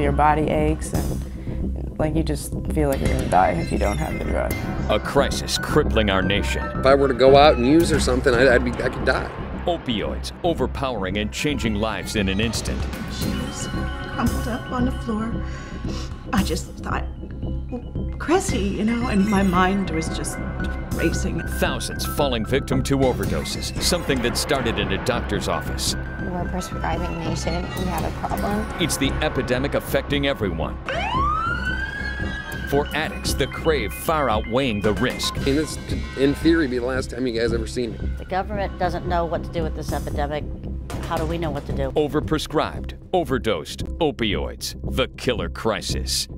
of your body aches, and like you just feel like you're gonna die if you don't have the drug. A crisis crippling our nation. If I were to go out and use or something, I could die. Opioids overpowering and changing lives in an instant. She was crumpled up on the floor. I just thought, Chrissy, you know, and my mind was just racing. Thousands falling victim to overdoses, something that started in a doctor's office. We're a prescribing nation. We have a problem. It's the epidemic affecting everyone. For addicts, the crave far outweighing the risk. And this, in theory, be the last time you guys ever seen me. The government doesn't know what to do with this epidemic. How do we know what to do? Overprescribed, overdosed, opioids, the killer crisis.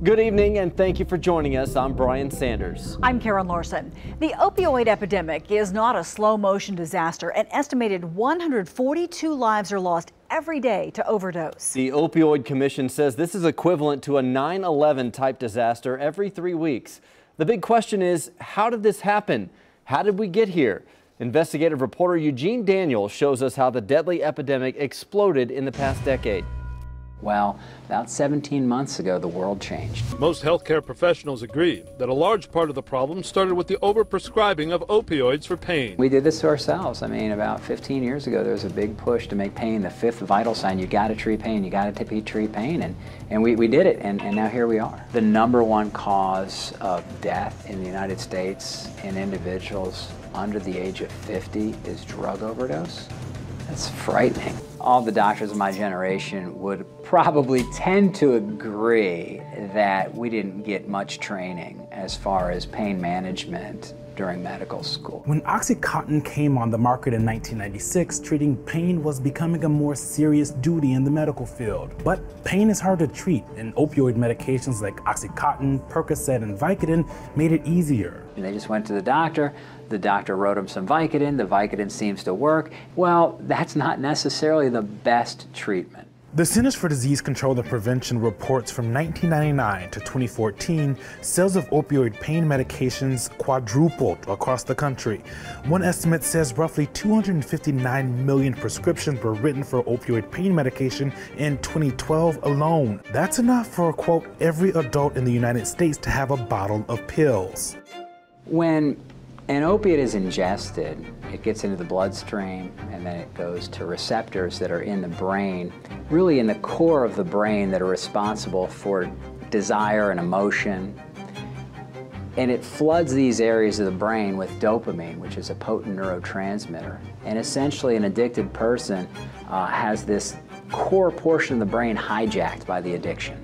Good evening and thank you for joining us. I'm Brian Sanders. I'm Karen Larson. The opioid epidemic is not a slow motion disaster. An estimated 142 lives are lost every day to overdose. The Opioid Commission says this is equivalent to a 9/11 type disaster every 3 weeks. The big question is, how did this happen? How did we get here? Investigative reporter Eugene Daniels shows us how the deadly epidemic exploded in the past decade. Well, about 17 months ago, the world changed. Most healthcare professionals agree that a large part of the problem started with the overprescribing of opioids for pain. We did this to ourselves. I mean, about 15 years ago, there was a big push to make pain the fifth vital sign. You got to treat pain. You got to treat pain. And we did it, and now here we are. The #1 cause of death in the United States in individuals under the age of 50 is drug overdose. That's frightening. All the doctors of my generation would probably tend to agree that we didn't get much training as far as pain management during medical school. When Oxycontin came on the market in 1996, treating pain was becoming a more serious duty in the medical field. But pain is hard to treat, and opioid medications like Oxycontin, Percocet, and Vicodin made it easier. They just went to the doctor wrote them some Vicodin, the Vicodin seems to work. Well, that's not necessarily the best treatment. The Centers for Disease Control and Prevention reports from 1999 to 2014, sales of opioid pain medications quadrupled across the country. One estimate says roughly 259 million prescriptions were written for opioid pain medication in 2012 alone. That's enough for, quote, every adult in the United States to have a bottle of pills. When an opiate is ingested, it gets into the bloodstream and then it goes to receptors that are in the brain, really in the core of the brain that are responsible for desire and emotion. And it floods these areas of the brain with dopamine, which is a potent neurotransmitter. And essentially an addicted person has this core portion of the brain hijacked by the addiction.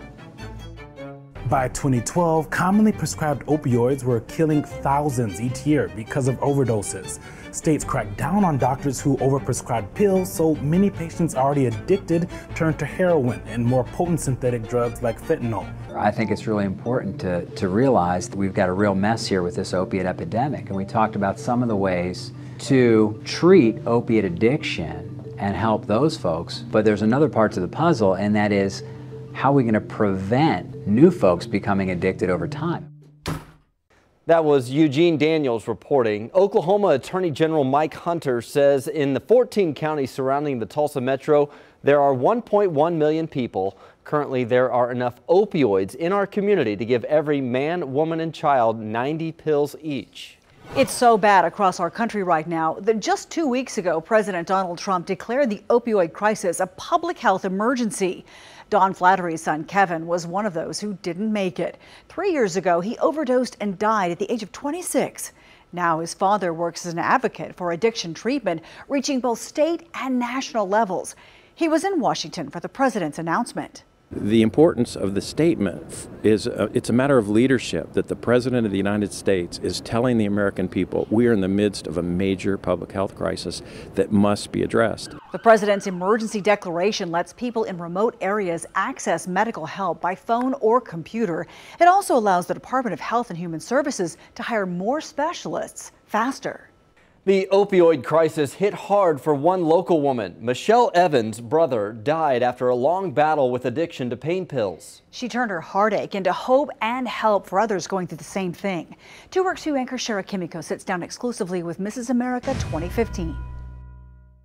By 2012, commonly prescribed opioids were killing thousands each year because of overdoses. States cracked down on doctors who overprescribed pills, so many patients already addicted turned to heroin and more potent synthetic drugs like fentanyl. I think it's really important to realize that we've got a real mess here with this opiate epidemic, and we talked about some of the ways to treat opiate addiction and help those folks, but there's another part to the puzzle, and that is how are we going to prevent new folks becoming addicted over time? That was Eugene Daniels reporting. Oklahoma Attorney General Mike Hunter says in the 14 counties surrounding the Tulsa metro, there are 1.1 million people. Currently, there are enough opioids in our community to give every man, woman, and child 90 pills each. It's so bad across our country right now that just 2 weeks ago, President Donald Trump declared the opioid crisis a public health emergency. Don Flattery's son, Kevin, was one of those who didn't make it. 3 years ago, he overdosed and died at the age of 26. Now his father works as an advocate for addiction treatment, reaching both state and national levels. He was in Washington for the president's announcement. The importance of the statement is it's a matter of leadership, that the President of the United States is telling the American people we are in the midst of a major public health crisis that must be addressed. The president's emergency declaration lets people in remote areas access medical help by phone or computer. It also allows the Department of Health and Human Services to hire more specialists faster. The opioid crisis hit hard for one local woman. Michelle Evans' brother died after a long battle with addiction to pain pills. She turned her heartache into hope and help for others going through the same thing. 2 Works 2 anchor Shara Kimiko sits down exclusively with Mrs. America 2015.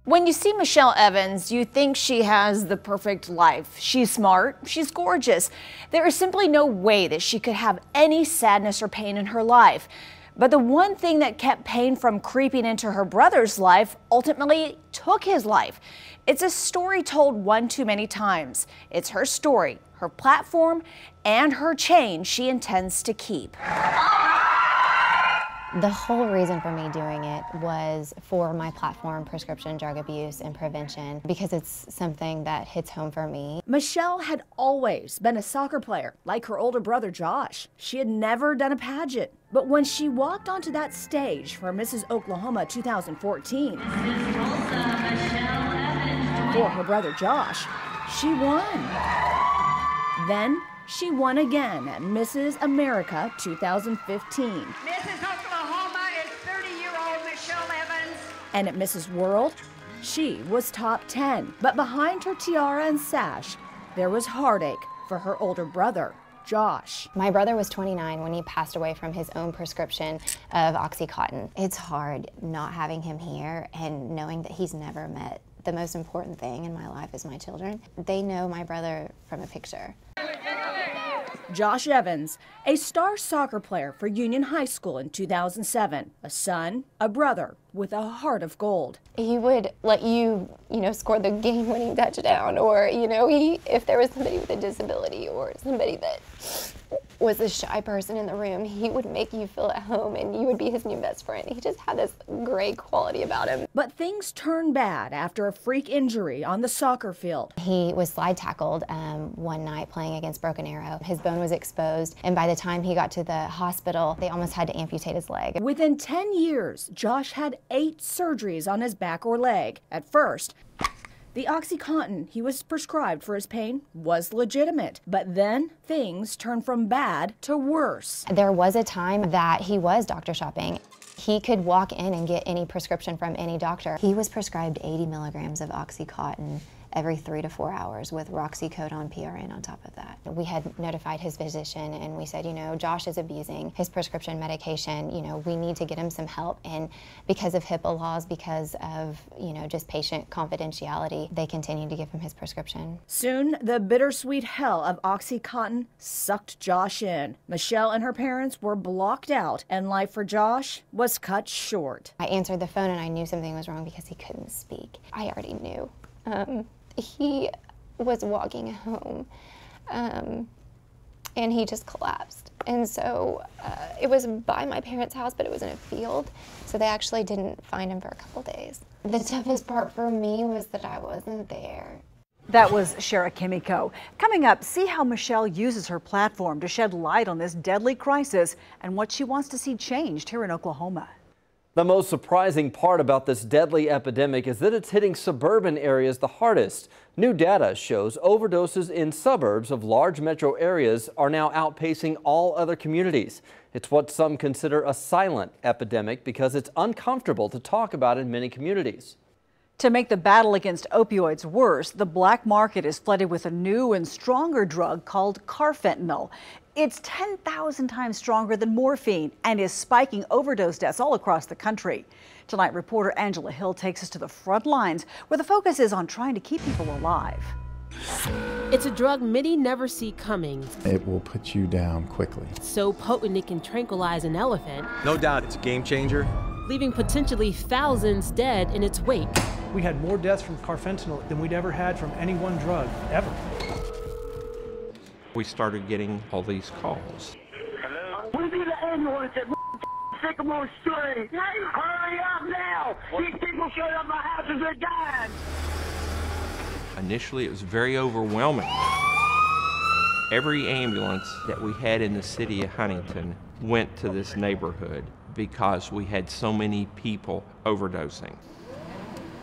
When you see Michelle Evans, you think she has the perfect life. She's smart, she's gorgeous. There is simply no way that she could have any sadness or pain in her life. But the one thing that kept pain from creeping into her brother's life ultimately took his life. It's a story told one too many times. It's her story, her platform, and her change she intends to keep. The whole reason for me doing it was for my platform, prescription drug abuse and prevention, because it's something that hits home for me. Michelle had always been a soccer player, like her older brother Josh. She had never done a pageant. But when she walked onto that stage for Mrs. Oklahoma 2014, for her brother Josh, she won. Then she won again at Mrs. America 2015. Mrs. Oklahoma is 30-year-old Michelle Evans. And at Mrs. World, she was top 10. But behind her tiara and sash, there was heartache for her older brother, Josh. My brother was 29 when he passed away from his own prescription of Oxycontin. It's hard not having him here and knowing that he's never met the most important thing in my life is my children. They know my brother from a picture. Josh Evans, a star soccer player for Union High School in 2007, a son, a brother with a heart of gold. He would let you score the game-winning touchdown, or, if there was somebody with a disability or somebody that was a shy person in the room, he would make you feel at home and you would be his new best friend. He just had this great quality about him. But things turned bad after a freak injury on the soccer field. He was slide tackled one night playing against Broken Arrow. His bone was exposed, and by the time he got to the hospital, they almost had to amputate his leg. Within 10 years, Josh had 8 surgeries on his back or leg. At first, the Oxycontin he was prescribed for his pain was legitimate, but then things turned from bad to worse. There was a time that he was doctor shopping. He could walk in and get any prescription from any doctor. He was prescribed 80 milligrams of Oxycontin every 3 to 4 hours with Roxycodone PRN on top of that. We had notified his physician and we said, Josh is abusing his prescription medication. We need to get him some help. And because of HIPAA laws, because of, just patient confidentiality, they continued to give him his prescription. Soon, the bittersweet hell of Oxycontin sucked Josh in. Michelle and her parents were blocked out and life for Josh was cut short. I answered the phone and I knew something was wrong because he couldn't speak. I already knew. He was walking home and he just collapsed. And so it was by my parents' house, but it was in a field. So they actually didn't find him for a couple days. The toughest part for me was that I wasn't there. That was Shara Kimiko. Coming up, see how Michelle uses her platform to shed light on this deadly crisis and what she wants to see changed here in Oklahoma. The most surprising part about this deadly epidemic is that it's hitting suburban areas the hardest. New data shows overdoses in suburbs of large metro areas are now outpacing all other communities. It's what some consider a silent epidemic because it's uncomfortable to talk about in many communities. To make the battle against opioids worse, the black market is flooded with a new and stronger drug called carfentanil. It's 10,000 times stronger than morphine and is spiking overdose deaths all across the country. Tonight, reporter Angela Hill takes us to the front lines where the focus is on trying to keep people alive. It's a drug many never see coming. It will put you down quickly. So potent it can tranquilize an elephant. No doubt it's a game changer. Leaving potentially thousands dead in its wake. We had more deaths from carfentanil than we'd ever had from any one drug, ever. We started getting all these calls. Hello? We need an ambulance at Sycamore Street. Hey, hurry up now! These people showed up my house and they're dying. Initially, it was very overwhelming. Every ambulance that we had in the city of Huntington went to this neighborhood because we had so many people overdosing.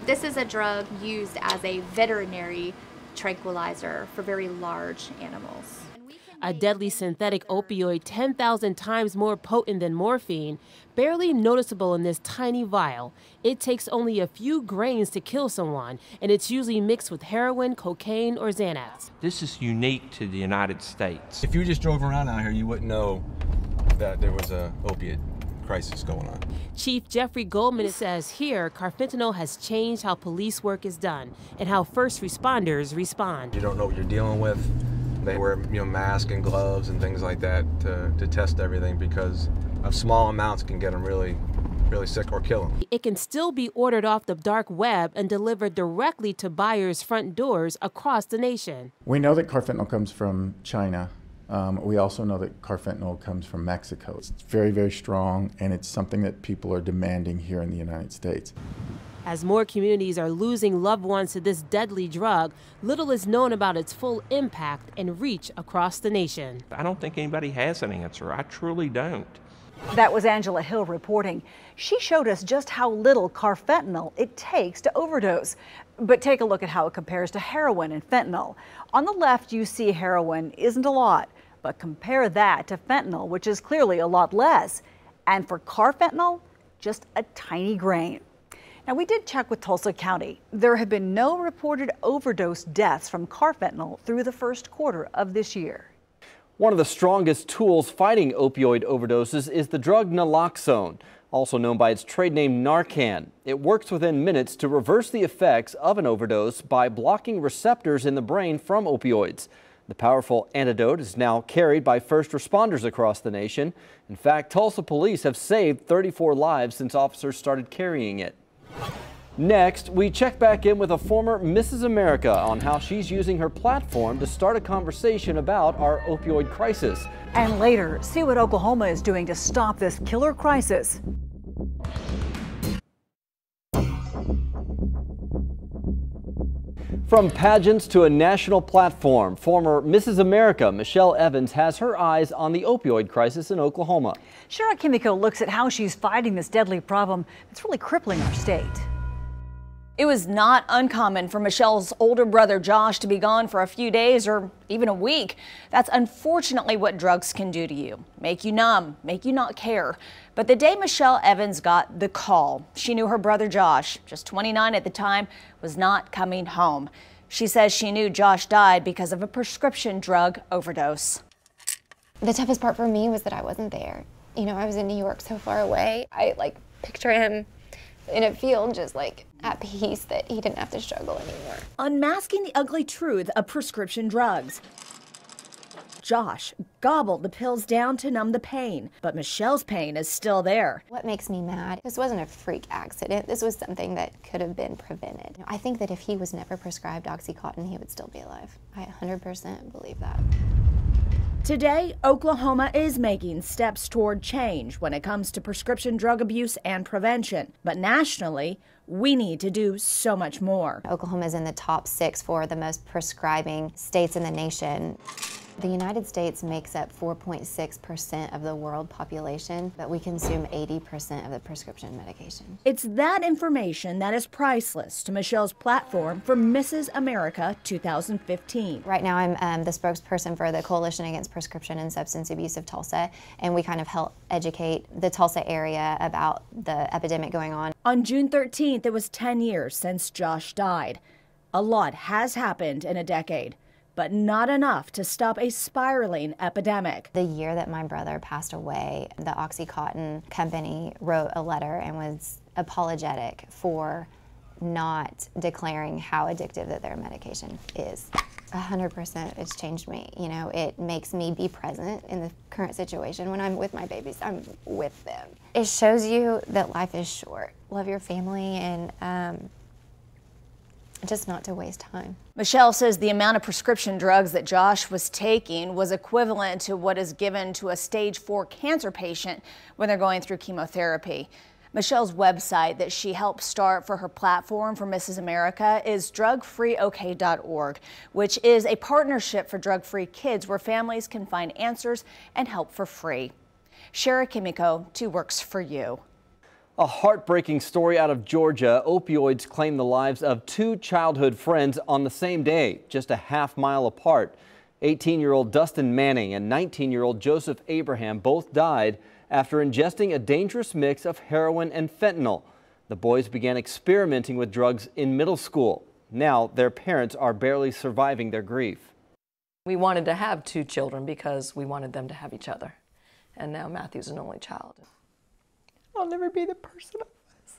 This is a drug used as a veterinary tranquilizer for very large animals. A deadly synthetic opioid 10,000 times more potent than morphine, barely noticeable in this tiny vial. It takes only a few grains to kill someone, and it's usually mixed with heroin, cocaine, or Xanax. This is unique to the United States. If you just drove around out here, you wouldn't know that there was an opiate crisis going on. Chief Jeffrey Goldman says here, carfentanil has changed how police work is done and how first responders respond. You don't know what you're dealing with. They wear masks and gloves and things like that to test everything, because of small amounts can get them really sick or kill them. It can still be ordered off the dark web and delivered directly to buyers' front doors across the nation. We know that carfentanil comes from China. We also know that carfentanil comes from Mexico. It's very, very strong, and it's something that people are demanding here in the United States. As more communities are losing loved ones to this deadly drug, little is known about its full impact and reach across the nation. I don't think anybody has an answer. I truly don't. That was Angela Hill reporting. She showed us just how little carfentanil it takes to overdose. But take a look at how it compares to heroin and fentanyl. On the left, you see heroin isn't a lot, but compare that to fentanyl, which is clearly a lot less. And for carfentanil, just a tiny grain. Now, we did check with Tulsa County. There have been no reported overdose deaths from carfentanil through the first quarter of this year. One of the strongest tools fighting opioid overdoses is the drug naloxone, also known by its trade name Narcan. It works within minutes to reverse the effects of an overdose by blocking receptors in the brain from opioids. The powerful antidote is now carried by first responders across the nation. In fact, Tulsa police have saved 34 lives since officers started carrying it. Next, we check back in with a former Mrs. America on how she's using her platform to start a conversation about our opioid crisis. And later, see what Oklahoma is doing to stop this killer crisis. From pageants to a national platform, former Mrs. America Michelle Evans has her eyes on the opioid crisis in Oklahoma. Shara Kimiko looks at how she's fighting this deadly problem that's really crippling our state. It was not uncommon for Michelle's older brother Josh to be gone for a few days or even a week. That's unfortunately what drugs can do to you. Make you numb, make you not care. But the day Michelle Evans got the call, she knew her brother Josh, just 29 at the time, was not coming home. She says she knew Josh died because of a prescription drug overdose. The toughest part for me was that I wasn't there. You know, I was in New York so far away. I picture him in a field just at peace that he didn't have to struggle anymore. Unmasking the ugly truth of prescription drugs. Josh gobbled the pills down to numb the pain, but Michelle's pain is still there. What makes me mad, this wasn't a freak accident. This was something that could have been prevented. I think that if he was never prescribed OxyContin, he would still be alive. I 100% believe that. Today, Oklahoma is making steps toward change when it comes to prescription drug abuse and prevention. But nationally, we need to do so much more. Oklahoma is in the top 6 for the most prescribing states in the nation. The United States makes up 4.6% of the world population, but we consume 80% of the prescription medication. It's that information that is priceless to Michelle's platform for Mrs. America 2015. Right now I'm the spokesperson for the Coalition Against Prescription and Substance Abuse of Tulsa, and we kind of help educate the Tulsa area about the epidemic going on. On June 13th, it was 10 years since Josh died. A lot has happened in a decade, but not enough to stop a spiraling epidemic. The year that my brother passed away, the OxyContin company wrote a letter and was apologetic for not declaring how addictive that their medication is. 100% it's changed me. You know, it makes me be present in the current situation. When I'm with my babies, I'm with them. It shows you that life is short. Love your family and just not to waste time. Michelle says the amount of prescription drugs that Josh was taking was equivalent to what is given to a stage 4 cancer patient when they're going through chemotherapy. Michelle's website that she helped start for her platform for Mrs. America is drugfreeok.org, which is a partnership for drug-free kids where families can find answers and help for free. Shara Kimiko, 2 Works for You. A heartbreaking story out of Georgia. Opioids claimed the lives of 2 childhood friends on the same day, just a half-mile apart. 18-year-old Dustin Manning and 19-year-old Joseph Abraham both died after ingesting a dangerous mix of heroin and fentanyl. The boys began experimenting with drugs in middle school. Now their parents are barely surviving their grief. We wanted to have 2 children because we wanted them to have each other. And now Matthew's an only child. I'll never be the person I was.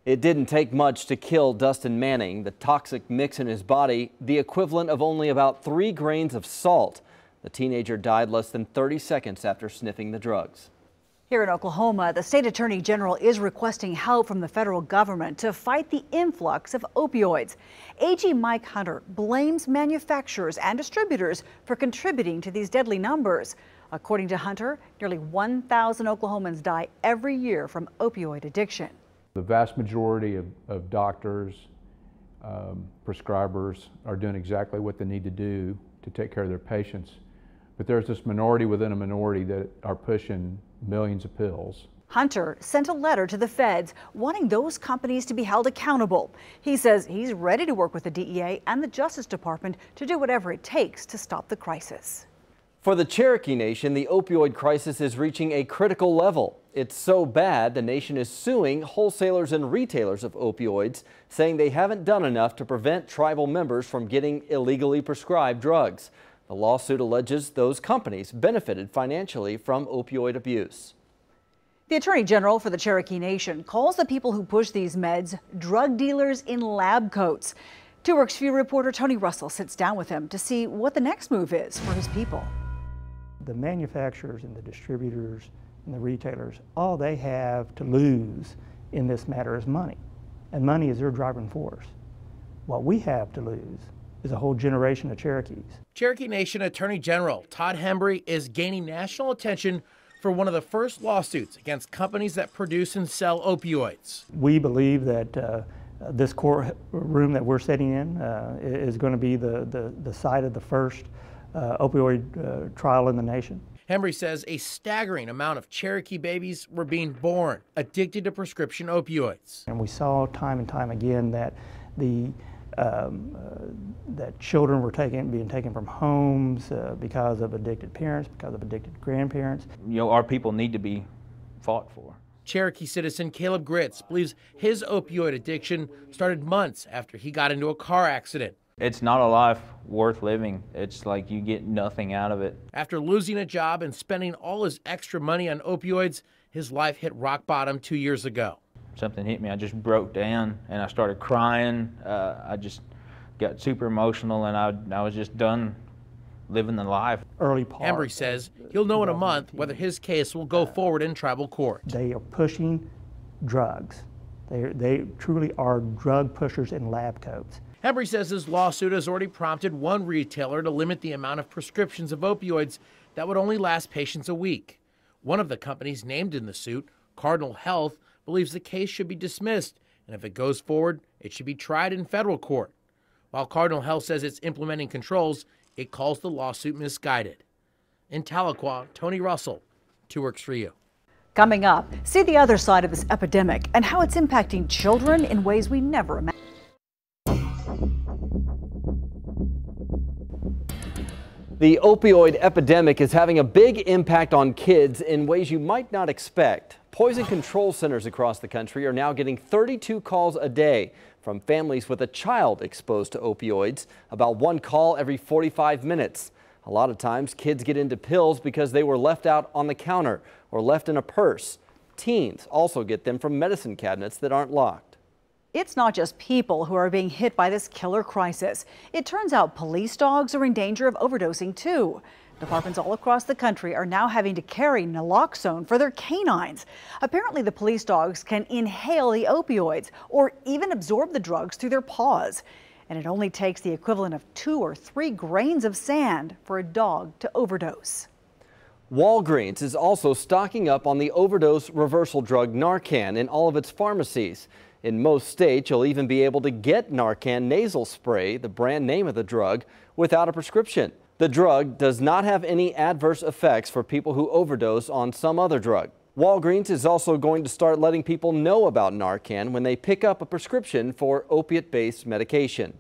It didn't take much to kill Dustin Manning. The toxic mix in his body, the equivalent of only about 3 grains of salt. The teenager died less than 30 seconds after sniffing the drugs. Here in Oklahoma, the state attorney general is requesting help from the federal government to fight the influx of opioids. AG Mike Hunter blames manufacturers and distributors for contributing to these deadly numbers. According to Hunter, nearly 1,000 Oklahomans die every year from opioid addiction. The vast majority of doctors, prescribers are doing exactly what they need to do to take care of their patients. But there's this minority within a minority that are pushing millions of pills. Hunter sent a letter to the feds wanting those companies to be held accountable. He says he's ready to work with the DEA and the Justice Department to do whatever it takes to stop the crisis. For the Cherokee Nation, the opioid crisis is reaching a critical level. It's so bad, the nation is suing wholesalers and retailers of opioids, saying they haven't done enough to prevent tribal members from getting illegally prescribed drugs. The lawsuit alleges those companies benefited financially from opioid abuse. The Attorney General for the Cherokee Nation calls the people who push these meds drug dealers in lab coats. 2 Works For You reporter Tony Russell sits down with him to see what the next move is for his people. The manufacturers and the distributors and the retailers, all they have to lose in this matter is money. And money is their driving force. What we have to lose is a whole generation of Cherokees. Cherokee Nation Attorney General Todd Hembry is gaining national attention for one of the first lawsuits against companies that produce and sell opioids. We believe that this courtroom that we're sitting in is going to be the site of the first opioid trial in the nation. Hembry says a staggering amount of Cherokee babies were being born addicted to prescription opioids. And we saw time and time again that that children were being taken from homes because of addicted parents, because of addicted grandparents. You know, our people need to be fought for. Cherokee citizen Caleb Gritz believes his opioid addiction started months after he got into a car accident. It's not a life worth living. It's like you get nothing out of it. After losing a job and spending all his extra money on opioids, his life hit rock bottom 2 years ago. Something hit me. I just broke down and I started crying. I just got super emotional and I was just done living the life. Hembry says he'll know in a month whether his case will go forward in tribal court. They are pushing drugs. They truly are drug pushers in lab coats. Hembry says his lawsuit has already prompted one retailer to limit the amount of prescriptions of opioids that would only last patients a week. One of the companies named in the suit, Cardinal Health, believes the case should be dismissed, and if it goes forward, it should be tried in federal court. While Cardinal Health says it's implementing controls, it calls the lawsuit misguided. In Tahlequah, Tony Russell, 2 Works For You. Coming up, see the other side of this epidemic and how it's impacting children in ways we never imagined. The opioid epidemic is having a big impact on kids in ways you might not expect. Poison control centers across the country are now getting 32 calls a day from families with a child exposed to opioids, about 1 call every 45 minutes. A lot of times kids get into pills because they were left out on the counter or left in a purse. Teens also get them from medicine cabinets that aren't locked. It's not just people who are being hit by this killer crisis. It turns out police dogs are in danger of overdosing too. Departments all across the country are now having to carry Naloxone for their canines. Apparently the police dogs can inhale the opioids or even absorb the drugs through their paws. And it only takes the equivalent of 2 or 3 grains of sand for a dog to overdose. Walgreens is also stocking up on the overdose reversal drug Narcan in all of its pharmacies. In most states, you'll even be able to get Narcan nasal spray, the brand name of the drug, without a prescription. The drug does not have any adverse effects for people who overdose on some other drug. Walgreens is also going to start letting people know about Narcan when they pick up a prescription for opiate-based medication.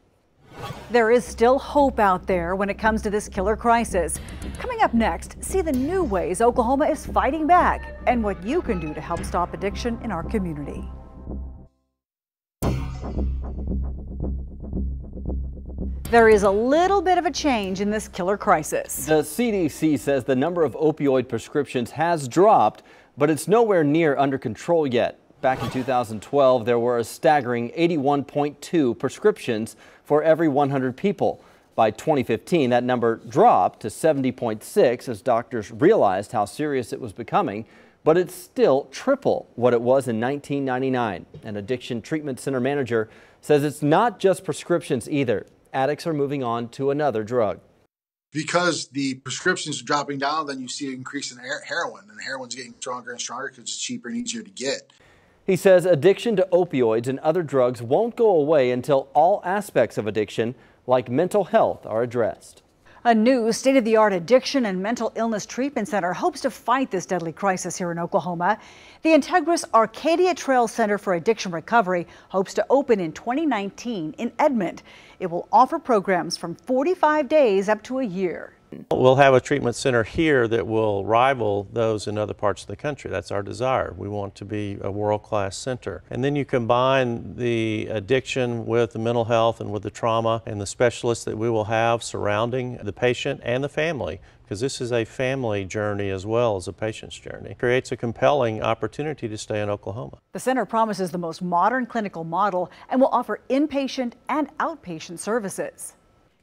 There is still hope out there when it comes to this killer crisis. Coming up next, see the new ways Oklahoma is fighting back and what you can do to help stop addiction in our community. There is a little bit of a change in this killer crisis. The CDC says the number of opioid prescriptions has dropped, but it's nowhere near under control yet. Back in 2012, there were a staggering 81.2 prescriptions for every 100 people. By 2015, that number dropped to 70.6 as doctors realized how serious it was becoming, but it's still triple what it was in 1999. An addiction treatment center manager says it's not just prescriptions either. Addicts are moving on to another drug. Because the prescriptions are dropping down, then you see an increase in heroin, and heroin's getting stronger and stronger because it's cheaper and easier to get. He says addiction to opioids and other drugs won't go away until all aspects of addiction, like mental health, are addressed. A new state-of-the-art addiction and mental illness treatment center hopes to fight this deadly crisis here in Oklahoma. The Integris Arcadia Trail Center for Addiction Recovery hopes to open in 2019 in Edmond. It will offer programs from 45 days up to a year. We'll have a treatment center here that will rival those in other parts of the country. That's our desire. We want to be a world-class center. And then you combine the addiction with the mental health and with the trauma and the specialists that we will have surrounding the patient and the family, because this is a family journey as well as a patient's journey. It creates a compelling opportunity to stay in Oklahoma. The center promises the most modern clinical model and will offer inpatient and outpatient services.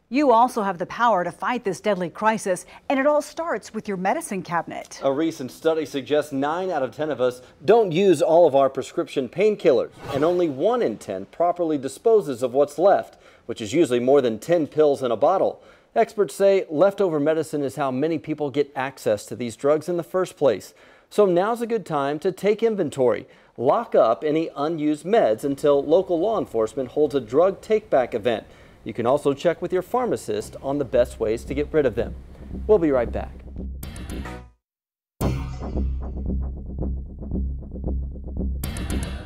You also have the power to fight this deadly crisis, and it all starts with your medicine cabinet. A recent study suggests 9 out of 10 of us don't use all of our prescription painkillers, and only 1 in 10 properly disposes of what's left, which is usually more than 10 pills in a bottle. Experts say leftover medicine is how many people get access to these drugs in the first place. So now's a good time to take inventory. Lock up any unused meds until local law enforcement holds a drug take-back event. You can also check with your pharmacist on the best ways to get rid of them. We'll be right back.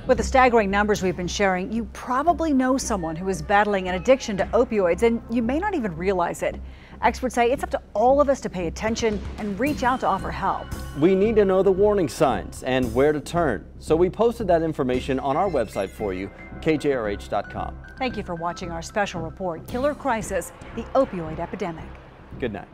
With the staggering numbers we've been sharing, you probably know someone who is battling an addiction to opioids, and you may not even realize it. Experts say it's up to all of us to pay attention and reach out to offer help. We need to know the warning signs and where to turn. So we posted that information on our website for you, kjrh.com. Thank you for watching our special report, Killer Crisis, the Opioid Epidemic. Good night.